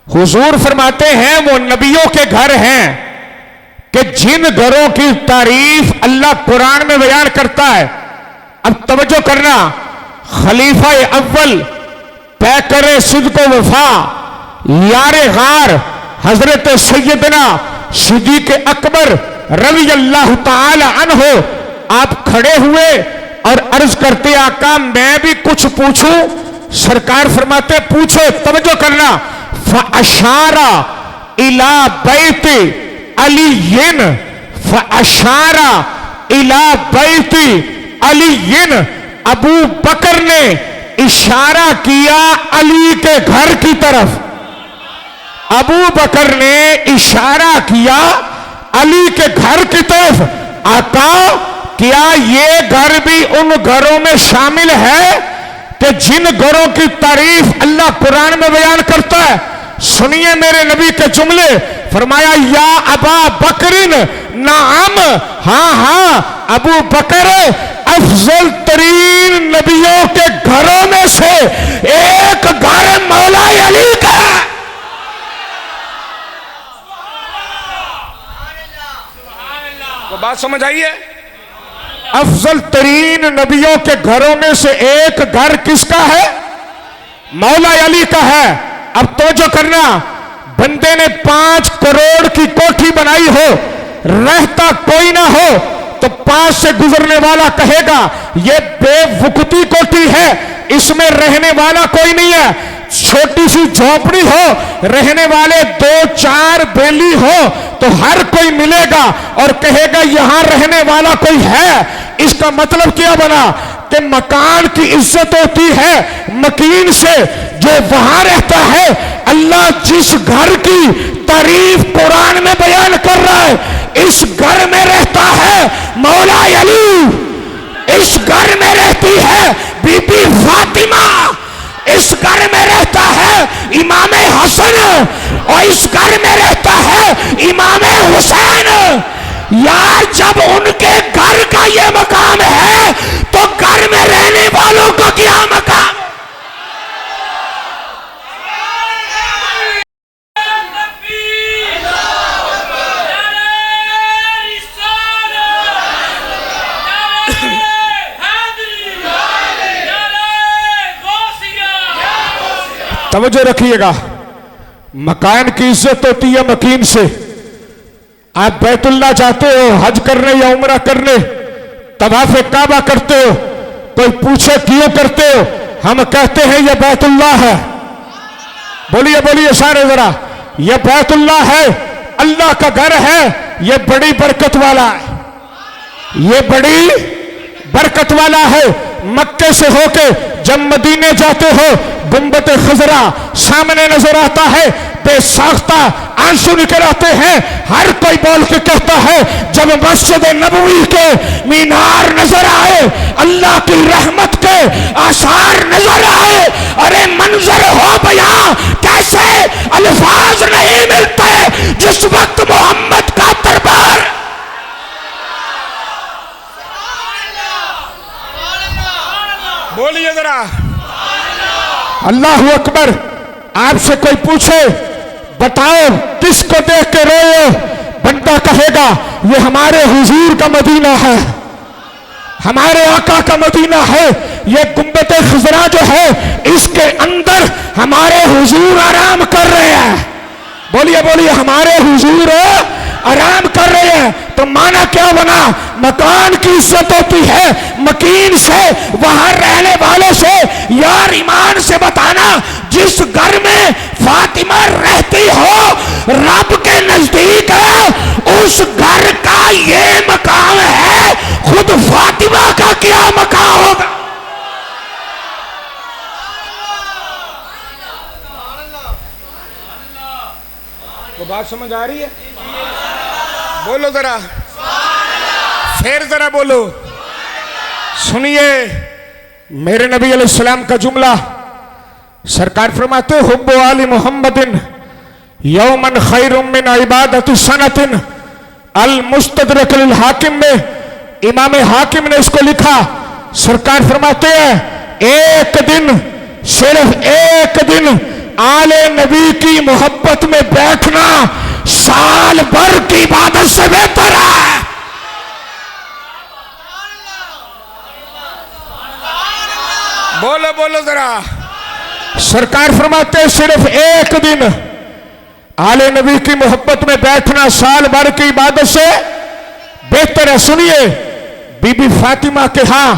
हुजूर फरमाते हैं वो नबियों के घर हैं कि जिन घरों की तारीफ अल्लाह कुरान में बयान करता है। अब तवज्जो करना, खलीफा अव्वल पैकर सिद्क़ व वफा यारे गार हजरत सैयदना सिद्दीक़ अकबर रज़ी अल्लाह ताला अन्हु आप खड़े हुए और अर्ज करते आका मैं भी कुछ पूछूं। सरकार फरमाते पूछो। तवज्जो करना, फ़अशारा इला बैति अलीयिन, फ़अशारा इला बैति अलीयिन, अबू बकर ने इशारा किया अली के घर की तरफ। अबू बकर ने इशारा किया अली के घर की तरफ। आका क्या ये घर भी उन घरों में शामिल है कि जिन घरों की तारीफ अल्लाह कुरान में बयान करता है? सुनिए मेरे नबी के जुमले। फरमाया या अबा बकरिन नाम, हाँ हाँ अबू बकर अफजल तरीन नबियों के घरों में से एक घर मौला अली का। तो बात समझ आई है? अफजल तरीन नबियों के घरों में से एक घर किसका है? मौला अली का है। अब तो जो करना, बंदे ने 5 करोड़ की कोठी बनाई हो, रहता कोई ना हो, तो पास से गुजरने वाला कहेगा ये बेवकूफी कोठी है, इसमें रहने वाला कोई नहीं है। छोटी सी झोपड़ी हो, रहने वाले 2-4 बेली हो, तो हर कोई मिलेगा और कहेगा यहां रहने वाला कोई है। इसका मतलब क्या बना कि मकान की इज्जत होती है मकीन से, जो वहां रहता है। अल्लाह जिस घर की तारीफ कुरान में बयान कर रहा है, इस घर में रहता है मौला अली, इस घर में रहती है बीबी फातिमा, इस घर में रहता है इमाम हसन, और इस घर में रहता है इमाम हुसैन। यार जब उनके घर का ये मकाम है तो घर में रहने वालों का क्या मकाम? तवज्जो रखिएगा, मकान की इज्जत होती है मकीन से। आप बैतुल्लाह जाते हो हज करने या उम्रा करने, तवाफ़े काबा करते हो, कोई पूछे क्यों करते हो, हम कहते हैं यह बैतुल्लाह है। बोलिए बोलिए सारे जरा, यह बैतुल्लाह है, अल्लाह का घर है, यह बड़ी बरकत वाला है, यह बड़ी बरकत वाला है। मक्के से होके जब मदीने जाते हो, गुंबद खजरा सामने नजर आता है, बेसाख्ता आंसू निकल आते हैं। हर कोई बोल के कहता है जब मस्जिद नबवी के मीनार नजर आए, अल्लाह की रहमत के आसार नजर आए, अरे मंजर हो गया। कैसे अल्फाज नहीं मिलते जिस वक्त मोहम्मद का दरबार। बोलिए जरा अल्लाहू अकबर। आपसे कोई पूछे बताओ किसको देख के रोए, बंदा कहेगा ये हमारे हुजूर का मदीना है, हमारे आका का मदीना है। ये गुंबद खजरा जो है इसके अंदर हमारे हुजूर आराम कर रहे हैं। बोलिए बोलिए हमारे हुजूर आराम कर रहे हैं। तो माना क्या बना? मकान की इज्जत होती है मकीन से, वहां रहने वालों से। यार ईमान से बताना, जिस घर में फातिमा रहती हो रब के नजदीक है, उस घर का ये मकाम है, खुद फातिमा का क्या मकाम होगा? वो बात समझ आ रही है? बोलो जरा, फिर जरा बोलो। सुनिए मेरे नबी अलैहिस्सलाम का जुमला। सरकार फरमाते हुब्बु आली मुहम्मदिन यौमन खैरुम मिन इबादति सनतिन। अल मुस्तदरक लिल हाकिम में इमाम हाकिम ने इसको लिखा। सरकार फरमाते हैं एक दिन, सिर्फ एक दिन आले नबी की मोहब्बत में बैठना साल भर की इबादत से बेहतर है। बोलो बोलो जरा। सरकार फरमाते हैं सिर्फ एक दिन आले नबी की मोहब्बत में बैठना साल भर की इबादत से बेहतर है। सुनिए, बीबी फातिमा के यहां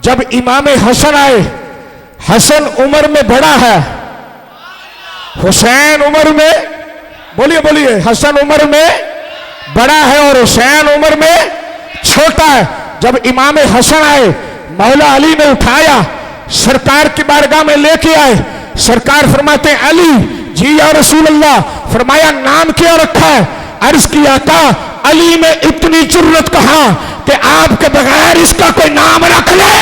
जब इमाम हसन आए, हसन उम्र में बड़ा है, हुसैन उम्र में, बोलिए बोलिए, हसन उम्र में बड़ा है और हुसैन उम्र में छोटा है। जब इमाम हसन आए, मौला अली ने उठाया, सरकार की बारगाह में लेके आए। सरकार फरमाते अली जी या रसूल अल्लाह। फरमाया नाम क्या रखा है? अर्ज किया आका अली में इतनी जुर्रत कहां कि आपके बगैर इसका कोई नाम रख ले।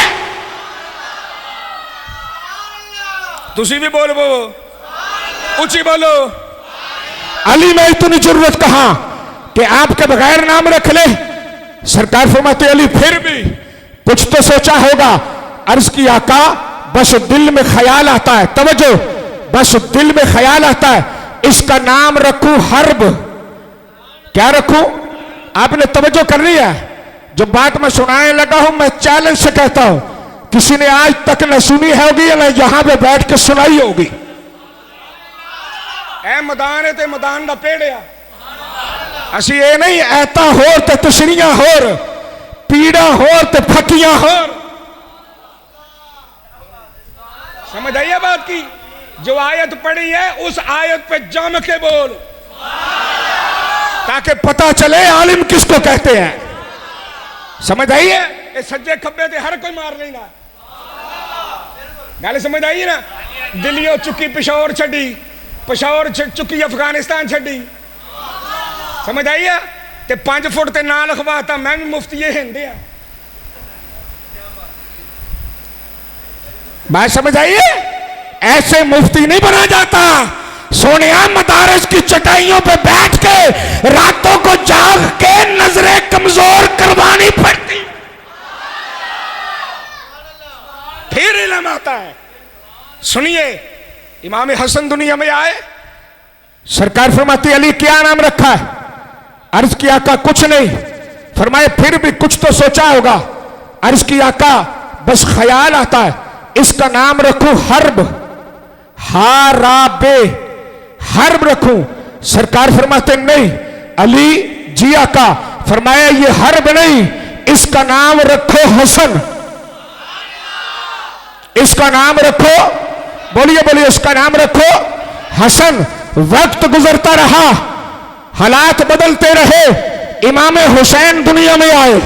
तुसी भी बोलो, ऊंची बोलो। अली में इतनी जुर्रत कहां कि आपके बगैर नाम रख ले। सरकार फरमाते अली फिर भी कुछ तो सोचा होगा। अर्ज की आका बस दिल में ख्याल आता है, तवज्जो, बस दिल में ख्याल आता है, इसका नाम रखूं हर्ब। क्या रखूं? आपने तवज्जो करनी है। जो बात मैं सुनाने लगा हूं, मैं चैलेंज से कहता हूं, किसी ने आज तक न सुनी होगी न यहां पे बैठ के सुनाई होगी। ए मैदान है ते मैदान का पेड़ आ। असी ये नहीं ऐता होर ते तशरियां होर, पीड़ा होर ते फकियां होर। समझ आई है बात की? जो आयत पढ़ी है उस आयत पे जम के बोल, ताकि पता चले आलिम किसको कहते हैं। समझ आई है? ये सज्जे खब्बे ते हर कोई मार लेना। गल समझ आई ना? दिल्लियों चुकी पिशौर छड़ी, पिशौर चुकी अफगानिस्तान छड़ी। समझ आई है? ते 5 फुट ते ना लिखवाता, मैं भी मुफ्ती हिंद आ। बात समझ आई है? ऐसे मुफ्ती नहीं बना जाता। सोनिया मदारस की चटाइयों पे बैठ के रातों को जाग के नजरें कमजोर करवानी पड़ती, फिर इल्म आता है। सुनिए, इमाम हसन दुनिया में आए, सरकार फरमाती अली क्या नाम रखा है? अर्ज किया का कुछ नहीं। फरमाए फिर भी कुछ तो सोचा होगा। अर्ज किया का बस ख्याल आता है, इसका नाम रखूं हर्ब, हाराबे, हर्ब रखूं। सरकार फरमाते नहीं अली जी आका। फरमाया ये हर्ब नहीं, इसका नाम रखो हसन, इसका नाम रखो, बोलिए बोलिए, इसका नाम रखो हसन। वक्त गुजरता रहा, हालात बदलते रहे, इमाम हुसैन दुनिया में आए,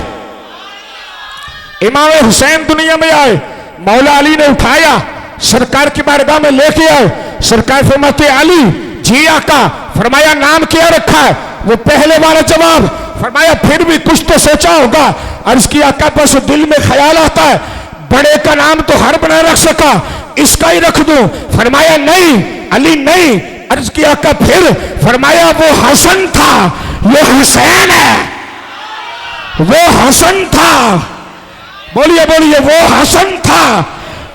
इमाम हुसैन दुनिया में आए। मौला अली ने उठाया, सरकार की बारगाह में लेके आए। सरकार फरमाते अली जी आका। फरमाया नाम क्या रखा है? वो पहले वाला जवाब। फरमाया फिर भी कुछ तो सोचा होगा। अर्ज किया आका बस दिल में ख्याल आता है, बड़े का नाम तो हर बना रख सका, इसका ही रख दूं। फरमाया नहीं अली नहीं। अर्ज किया आका फिर? फरमाया वो हसन था, ये हुसैन है, वो हसन था, बोलिए बोलिए, वो हसन था,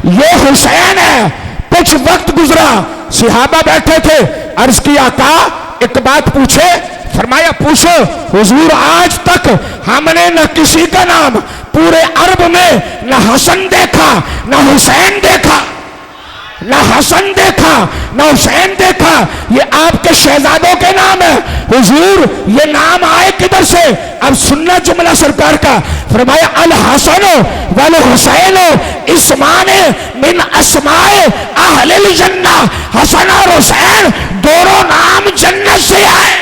ये हुसैन है। कुछ वक्त गुजरा, सिहाबा बैठे थे। अर्ज किया आका एक बात पूछे? फरमाया पूछो। हुजूर आज तक हमने न किसी का नाम पूरे अरब में न हसन देखा, न हुसैन देखा, न हसन देखा, न हुसैन देखा। ये आपके शहजादों के नाम है। हुजूर ये नाम आए किधर से? अब सुनना जुमला सरकार का। फरमाया अल हसन वल हुसैन इस्माने मिन अस्माए अहलिल जन्नह। हसन और हुसैन दोनों नाम जन्नत से आए।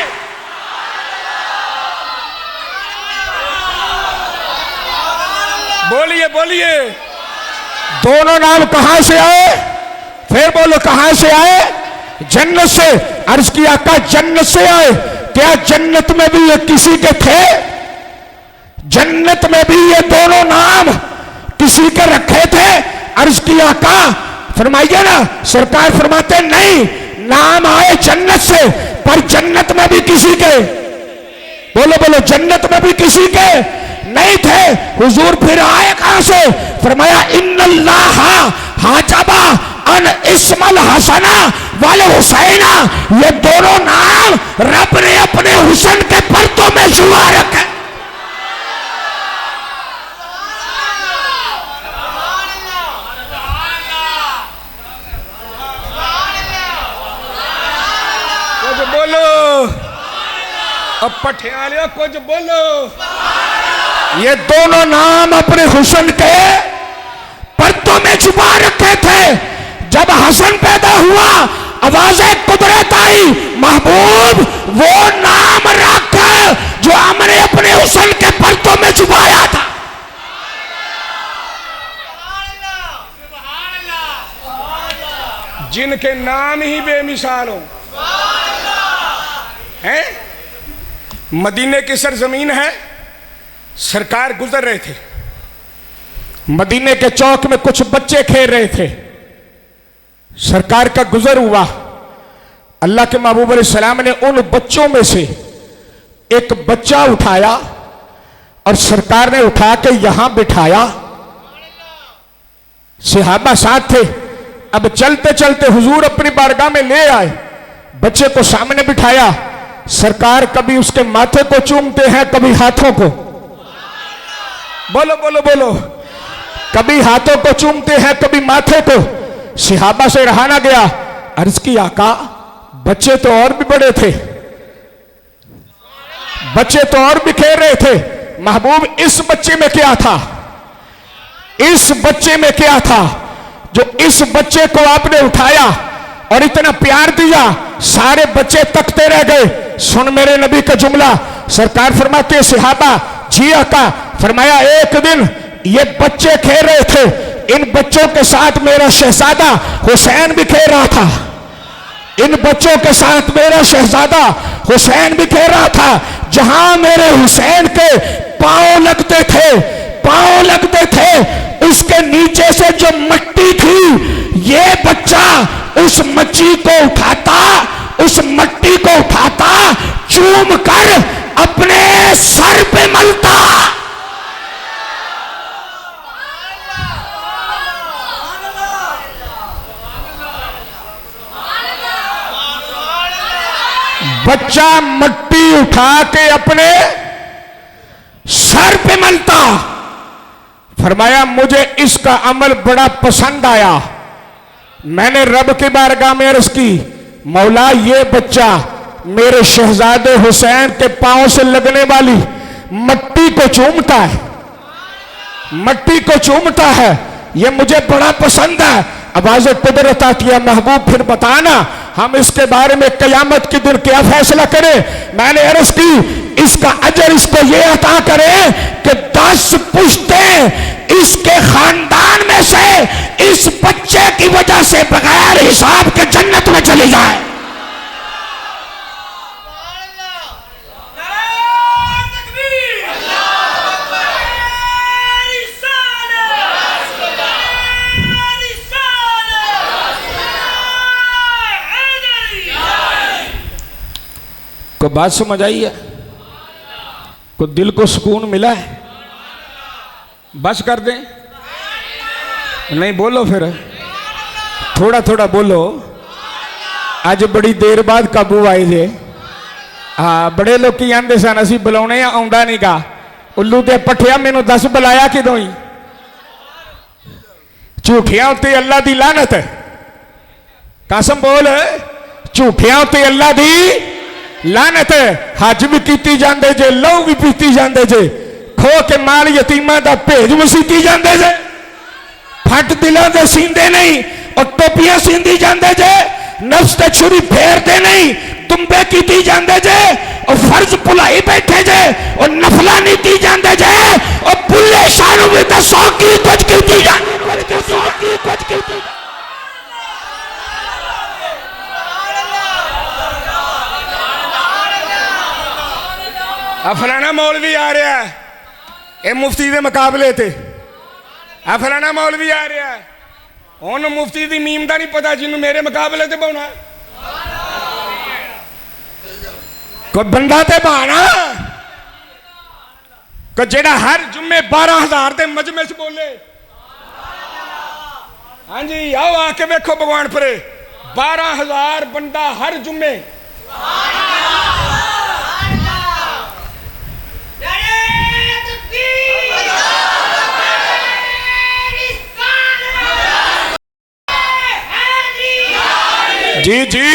बोलिए बोलिए, दोनों नाम कहां से आए? फिर बोलो कहां से आए? जन्नत से। अर्ज किया का जन्नत से आए। क्या जन्नत में भी ये किसी के थे? जन्नत में भी ये दोनों नाम किसी के रखे थे? अर्ज किया का फरमाइए ना। सरकार फरमाते नहीं, नाम आए जन्नत से, पर जन्नत में भी किसी के, बोलो बोलो, जन्नत में भी किसी के नहीं थे। हुजूर फिर आए कहां से? फरमाया इन्नल्लाह हाजबा अन इस्मल हसना वाले हुसैना, ये दोनों नाम रब ने अपने हुसन के पर्दों में छुपा रखे। कुछ बोलो, अब पठियालिया कुछ बोलो। ये दोनों नाम अपने हुसन के पर्दों में छुपा रखे थे। जब हसन पैदा हुआ, आवाज़े कुदरत आई, महबूब वो नाम रख जो हमने अपने हुसन के पर्दों में छुपाया था। जिनके नाम ही बेमिसाल हो हैं। मदीने की सरजमीन है, सरकार गुजर रहे थे, मदीने के चौक में कुछ बच्चे खेल रहे थे, सरकार का गुजर हुआ। अल्लाह के महबूब अलैहिस्सलाम ने उन बच्चों में से एक बच्चा उठाया और सरकार ने उठा के यहां बिठाया। सहाबा साथ थे। अब चलते चलते हुजूर अपनी बारगाह में ले आए, बच्चे को सामने बिठाया। सरकार कभी उसके माथे को चूमते हैं, कभी हाथों को। बोलो बोलो बोलो। कभी हाथों को चूमते हैं, कभी माथे को। सहाबा से रहा ना गया, अर्ज की आका बच्चे तो और भी बड़े थे, बच्चे तो और भी खेल रहे थे, महबूब इस बच्चे में क्या था, इस बच्चे में क्या था जो इस बच्चे को आपने उठाया और इतना प्यार दिया। सारे बच्चे तकते रह गए। सुन मेरे नबी का जुमला, सरकार फरमाते सहाबा जी आका, फरमाया एक दिन ये बच्चे खेल रहे थे, इन बच्चों के साथ मेरा शहजादा हुसैन भी खेल रहा था, इन बच्चों के साथ मेरा शहजादा हुसैन भी खेल रहा था। जहां मेरे हुसैन के पांव लगते थे, पांव लगते थे, उसके नीचे से जो मट्टी थी, ये बच्चा उस मच्छी को उठाता, उस मट्टी को उठाता, चूम कर अपने सर पे मलता। बच्चा मट्टी उठा के अपने सर पे मलता। फरमाया मुझे इसका अमल बड़ा पसंद आया। मैंने रब की बारगाह में अर्ज की, मौला ये बच्चा मेरे शहजादे हुसैन के पांव से लगने वाली मट्टी को चूमता है, मट्टी को चूमता है, ये मुझे बड़ा पसंद है। आवाज़ कुदरत आती है, महबूब फिर बताना हम इसके बारे में कयामत के दिन क्या फैसला करें। मैंने अर्ज की, इसका अजर इसको ये अता करे कि 10 पुश्तें इसके खानदान में से इस बच्चे की वजह से बगैर हिसाब के जन्नत में चली जाए। को बात समझ आई है? को दिल को सुकून मिला है? बस कर दें? नहीं बोलो फिर, थोड़ा थोड़ा बोलो। आज बड़ी देर बाद काबू आए जे। हाँ, बड़े लोग की आंदे सन असी बुलाने आउंदा नहीं गा, उल्लू ते पठिया मैनू 10 बुलाया किदों ही। झूठियां उत्ते अल्लाह दी लानत। कसम बोल, झूठियां उत्ते अल्लाह दी लानत। हज भी कीती जांदे जे, लहू भी पीती जांदे जे, खो के माल यतीमां दा भेज वसीती जांदे जे, फट दिलों दे सींदे नहीं और टोपियां सींदी जांदे जे, नफ्स ते छुरी फेरते नहीं, तुम्बे कीती जांदे जे और फर्ज भुलाई बैठे जे और नफला नहीं दी जांदे जे और बुल्ले शानू भी दसो की कुछ कीती जांदे। फलाना मौलवी आ रहा है, ये मुफ्ती के मुकाबले थे। फलाना मौलवी आ रहा है, उन मुफ्ती की मीम का नहीं पता जिन्होंने मेरे मुकाबले ते पाना। कोई बंदा ते बहाना को जेड़ा हर जुम्मे 12,000 के मजमे च बोले। हाँ जी, आओ आके देखो भगवान परे 12,000 बंदा हर जुम्मे। जी जी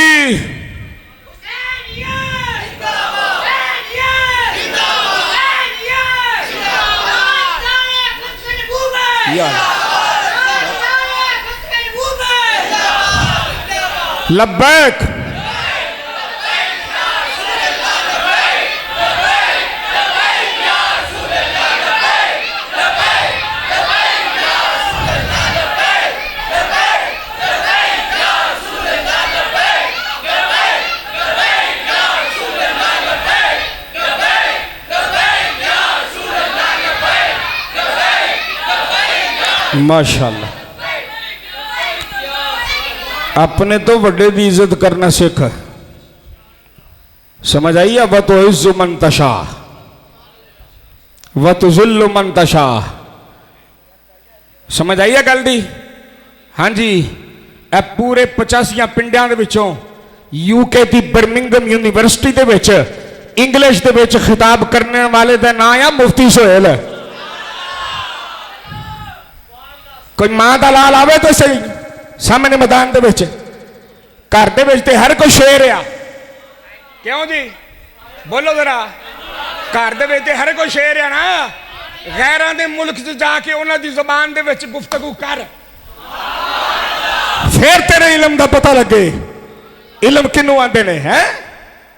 लब्बैक। माशाअल्लाह, अपने तो बड़े की इज्जत करना सीख। समझ आइए, व तो इज्जु मन तशा व तो जुल्लु मन तशा। समझ आइए गल दी। हाँ जी, ए पूरे 85 पिंडियां दे विचों यूके की बर्मिंघम यूनिवर्सिटी दे विच इंग्लिश दे विच खिताब करने वाले का नाम है मुफ्ती सोहेल। कोई मां का लाल आवे तो सही सामने मैदान दे विच, घर दे विच ते हर कोई शेर आ। क्यों जी, बोलो जरा। घर दे विच ते हर कोई शेर आ ना। गैरां दे मुल्क च जाके उन्हां दी ज़बान दे विच गुफ्तगू कर, फिर तेरे इलम दा पता लगे इलम किनू आंदे ने है।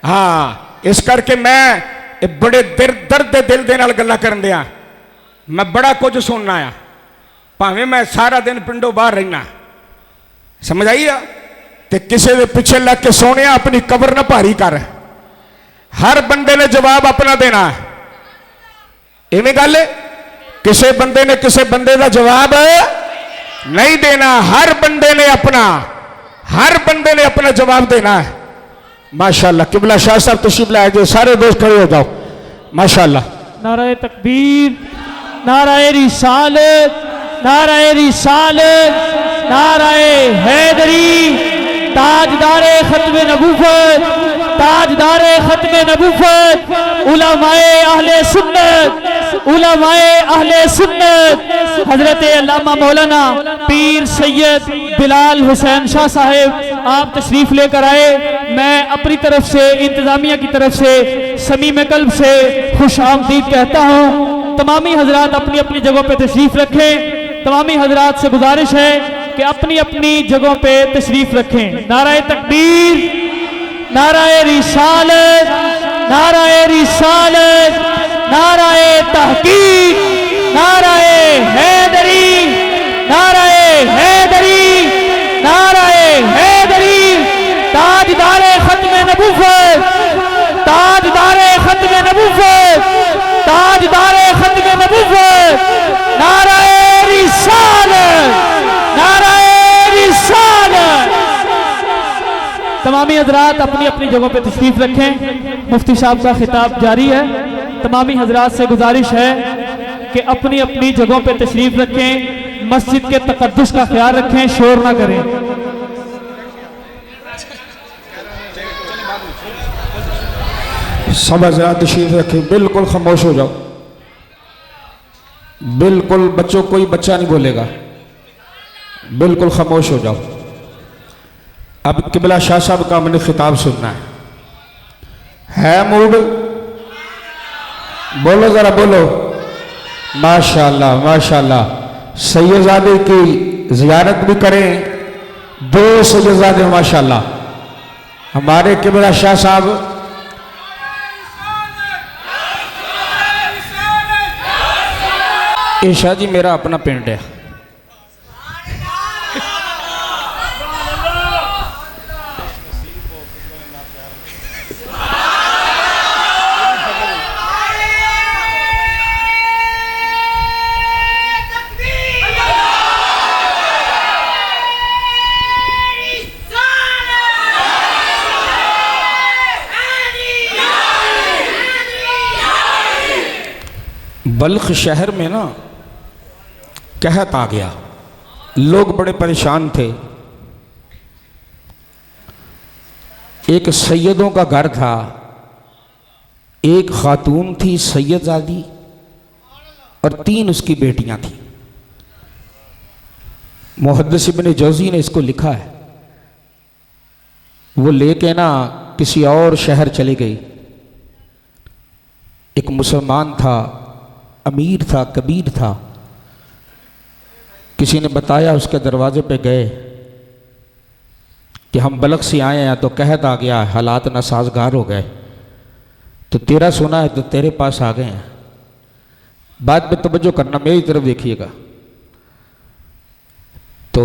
हाँ, इस करके मैं बड़े दर्द दे दिल दे नाल गल्लां करन दिया। मैं बड़ा कुछ सुनना आ, भावें मैं सारा दिन पिंडों बाहर रहना। समझ आई आ। ते किसी के पिछे लग के सोने अपनी कबर ना भारी कर। हर बंदे ने जवाब अपना देना। इवें गल है, किसी बंदे ने किसी बंदे का जवाब नहीं देना। हर बंदे ने अपना जवाब देना है। माशाअल्लाह, किबला शाह साहब तशरीफ लाए जो, सारे दोस्त खड़े हो जाओ। माशाअल्लाह। नाराए तकबीर, नाराए रिसालत, नाराए रिसालत, नाराए हैदरी, ताजदारे खत्मे नबूवत, ताजदारे खत्मे नबूवत, उलमाए अहले सुन्नत, उलमाए अहले सुन्नत, हजरत अल्लामा मौलाना पीर सैयद बिलाल हुसैन शाह साहेब आप तशरीफ लेकर आए। मैं अपनी तरफ से, इंतजामिया की तरफ से समीम कल्ब से खुश आमदीद कहता हूँ। तमामी हजरात अपनी अपनी जगहों पर तशरीफ रखें। तमामी हजरात से गुजारिश है कि अपनी अपनी जगहों पे तशरीफ रखें। नाराए तकबीर, नाराए रिसालत, नाराए रिसालत, नाराए तहकीक, नाराए हैदरी, नाराए हैदरी, नाराए हैदरी, ताजदारे खत्मे नबूवत, ताजदारे खत्मे नबूवत, ताजदारे खत्मे नबूवत, नाराए रिसालत, नाराए रिसालत। तमामी हजरात अपनी अपनी जगहों पे तशरीफ रखें। मुफ्ती साहब का खिताब जारी है। तमामी हजरात से गुजारिश है कि अपनी अपनी जगहों पे तशरीफ रखें। मस्जिद के तकद्दुस का ख्याल रखें, शोर ना करें। सब हजरात तशरीफ रखें, बिल्कुल खामोश हो जाओ। बिल्कुल बच्चों, कोई बच्चा नहीं बोलेगा, बिल्कुल खामोश हो जाओ। अब किबला शाह साहब का हमने खिताब सुनना है मूड? बोलो जरा, बोलो। माशाअल्लाह, माशाअल्लाह। सैयदजादे की जियारत भी करें, 2 सैयदजादे माशाअल्लाह। हमारे किबला शाह साहब ईशा जी मेरा अपना पिंड है। बल्ख शहर में ना कहत आ गया, लोग बड़े परेशान थे। एक सैयदों का घर था, एक खातून थी सैयदजादी और 3 उसकी बेटियां थी। मुहद्दिस इब्न जौज़ी ने इसको लिखा है। वो लेके ना किसी और शहर चली गई। एक मुसलमान था, अमीर था, कबीर था। किसी ने बताया, उसके दरवाजे पे गए कि हम बलख से आए हैं, तो कहत आ गया हालात नासाजगार हो गए, तो तेरा सुना है तो तेरे पास आ गए हैं। बात पे तवज्जो करना, मेरी तरफ देखिएगा। तो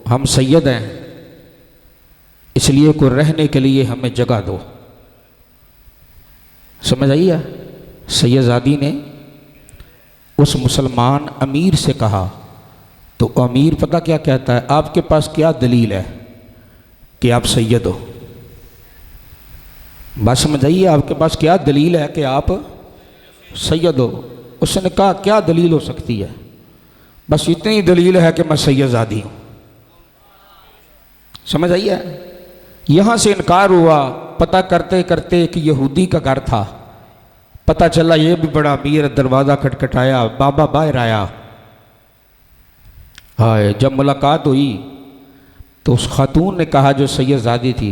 हम सैयद हैं, इसलिए कोई रहने के लिए हमें जगह दो। समझ आइए? सैयदजादी ने उस मुसलमान अमीर से कहा, तो अमीर पता क्या कहता है, आपके पास क्या दलील है कि आप सैयद हो? बात समझ आइए, आपके पास क्या दलील है कि आप सैयद हो? उसने कहा क्या दलील हो सकती है, बस इतनी दलील है कि मैं सैयदजादी हूं। समझ आइए? यहां से इनकार हुआ। पता करते करते एक यहूदी का घर था, पता चला ये भी बड़ा अमीर। दरवाज़ा खटखटाया, बाबा बाहर आया। हाय, जब मुलाकात हुई तो उस खातून ने कहा जो सैयदजादी थी,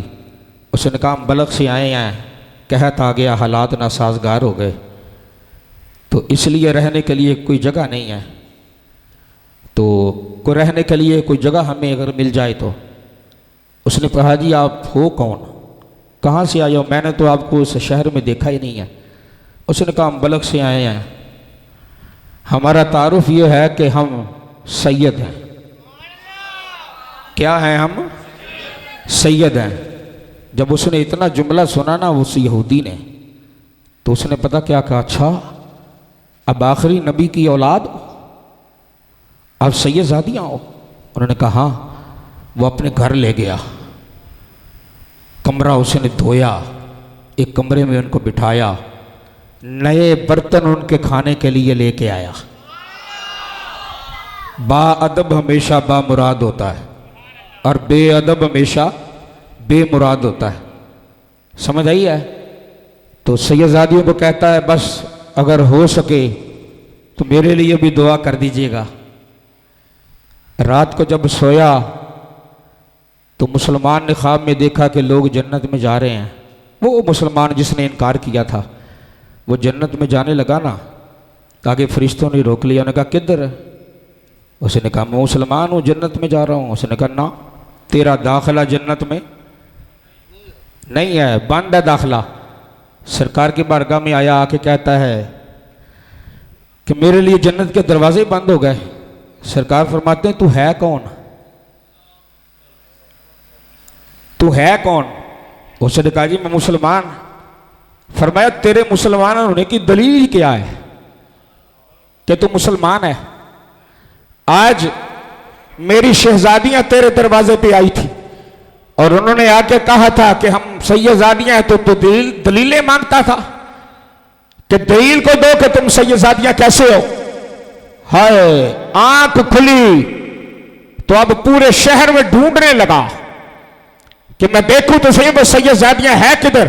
उसने कहा हम बलख से आए हैं, कहत आ गया हालात नासाजगार हो गए, तो इसलिए रहने के लिए कोई जगह नहीं है, तो कोई रहने के लिए कोई जगह हमें अगर मिल जाए तो। उसने कहा जी आप हो कौन, कहाँ से आए हो? मैंने तो आपको उस शहर में देखा ही नहीं है। उसने कहा हम बलख से आए हैं, हमारा तारुफ ये है कि हम सैयद हैं। क्या हैं हम? सैयद हैं। जब उसने इतना जुमला सुना ना उस यहूदी ने, तो उसने पता क्या कहा, अच्छा अब आखिरी नबी की औलाद अब सैयदजादियाँ हो? उन्होंने कहा हाँ। वो अपने घर ले गया, कमरा उसने धोया, एक कमरे में उनको बिठाया, नए बर्तन उनके खाने के लिए लेके आया। बाअदब हमेशा बामुराद होता है और बेअदब हमेशा बेमुराद होता है। समझ आई है? तो सैयदजादियों को कहता है बस अगर हो सके तो मेरे लिए भी दुआ कर दीजिएगा। रात को जब सोया तो मुसलमान ने ख्वाब में देखा कि लोग जन्नत में जा रहे हैं। वो मुसलमान जिसने इनकार किया था वो जन्नत में जाने लगा ना, आगे फरिश्तों ने रोक लिया। उन्होंने कहा किधर? उसने कहा मैं मुसलमान हूँ, जन्नत में जा रहा हूँ। उसने कहा ना, तेरा दाखिला जन्नत में नहीं है, बंद है दाखिला। सरकार की बारगाह में आया, आके कहता है कि मेरे लिए जन्नत के दरवाजे बंद हो गए। सरकार फरमाते हैं तू है कौन? तू है कौन? उसने कहा जी मैं मुसलमान। फरमाया तेरे मुसलमान होने की दलील क्या है कि तू मुसलमान है? आज मेरी शहजादियां तेरे दरवाजे पे आई थी और उन्होंने आके कहा था कि हम सैयदजादियां हैं, तो दलीलें मांगता था कि दलील को दो कि तुम सैयदजादियां कैसे हो। हाय, आंख खुली तो अब पूरे शहर में ढूंढने लगा कि मैं देखूं तो सही वो सैयदजादियां है किधर।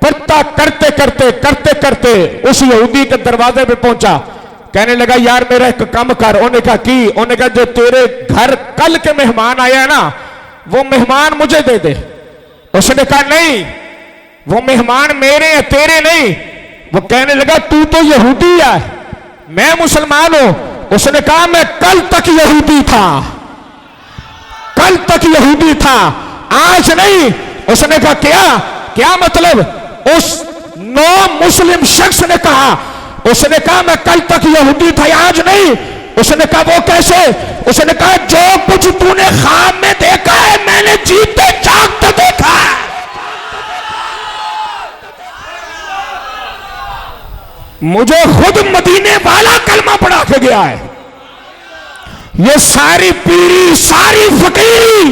पता करते करते करते करते उस यहूदी के दरवाजे पे पहुंचा। कहने लगा यार मेरा एक काम कर। उन्होंने कहा की? उन्होंने कहा जो तेरे घर कल के मेहमान आए हैं ना, वो मेहमान मुझे दे दे। उसने कहा नहीं, वो मेहमान मेरे हैं, तेरे नहीं। वो कहने लगा तू तो यहूदी है, मैं मुसलमान हूं। उसने कहा मैं कल तक यहूदी था, कल तक यहूदी था, आज नहीं। उसने कहा क्या? क्या मतलब? उस नौ मुस्लिम शख्स ने कहा। उसने कहा मैं कल तक यहूदी था, आज नहीं। उसने कहा वो कैसे? उसने कहा जो कुछ तूने ख्वाब में देखा है मैंने जीते जागते देखा है। मुझे खुद मदीने वाला कलमा पढ़ा के गया है। ये सारी पीरी सारी फकीरी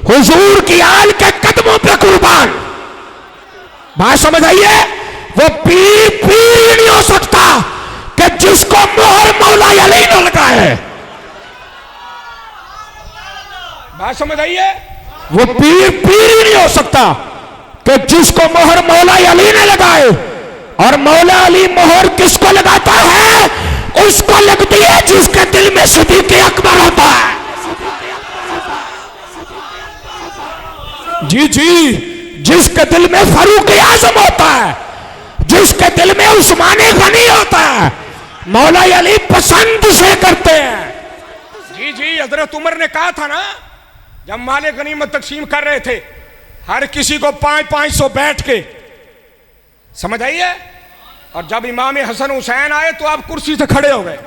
हुजूर की आल के कदमों पे कुर्बान। बात समझ आइए? वो पीर नहीं हो सकता कि जिसको मोहर मौला अली ने लगा है। बात समझ आई है? वो पीर पीर ही नहीं हो सकता कि जिसको मोहर मौला अली ने लगाए, और मौला अली मोहर किसको लगाता है? उसको लगती है जिसके दिल में सिद्दीक़ अकबर होता है। जी जी, जिसके दिल में फारूक आजम होता है, जिसके दिल में उस्मान गनी होता है, मौला अली पसंद से करते हैं। जी जी, हजरत उमर ने कहा था ना, जब माले गनीमत तकसीम कर रहे थे, हर किसी को 500 बैठ के, समझ आई है? और जब इमाम हसन हुसैन आए तो आप कुर्सी से खड़े हो गए।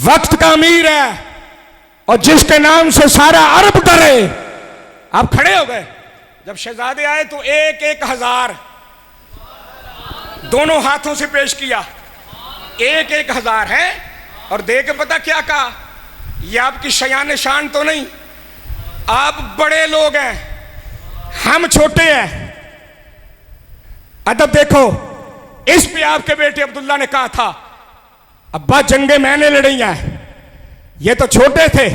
वक्त का अमीर है और जिसके नाम से सारा अरब डरे, आप खड़े हो गए। जब शहजादे आए तो 1,000 दोनों हाथों से पेश किया, 1,000 है। और दे के पता क्या कहा? ये आपकी शयान शान तो नहीं, आप बड़े लोग हैं, हम छोटे हैं। अदब देखो, इस पे आपके बेटे अब्दुल्ला ने कहा था, अब्बा जंगे मैंने लड़ी हैं, ये तो छोटे थे,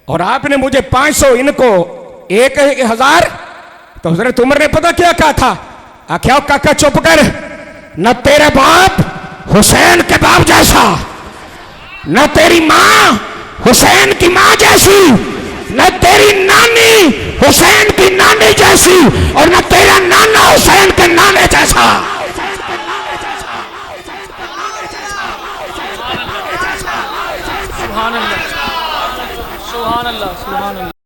और आपने मुझे 500, इनको 1,000। तो हजरत उमर ने पता क्या कहा था? आख्या काका चुप कर, न तेरे बाप हुसैन के बाप जैसा, न तेरी मां हुसैन की मां जैसी, न तेरी नानी हुसैन की नानी जैसी, और न तेरा नाना हुसैन के नाने जैसा। सुभान अल्लाह, सुभान अल्लाह, सुभान अल्लाह।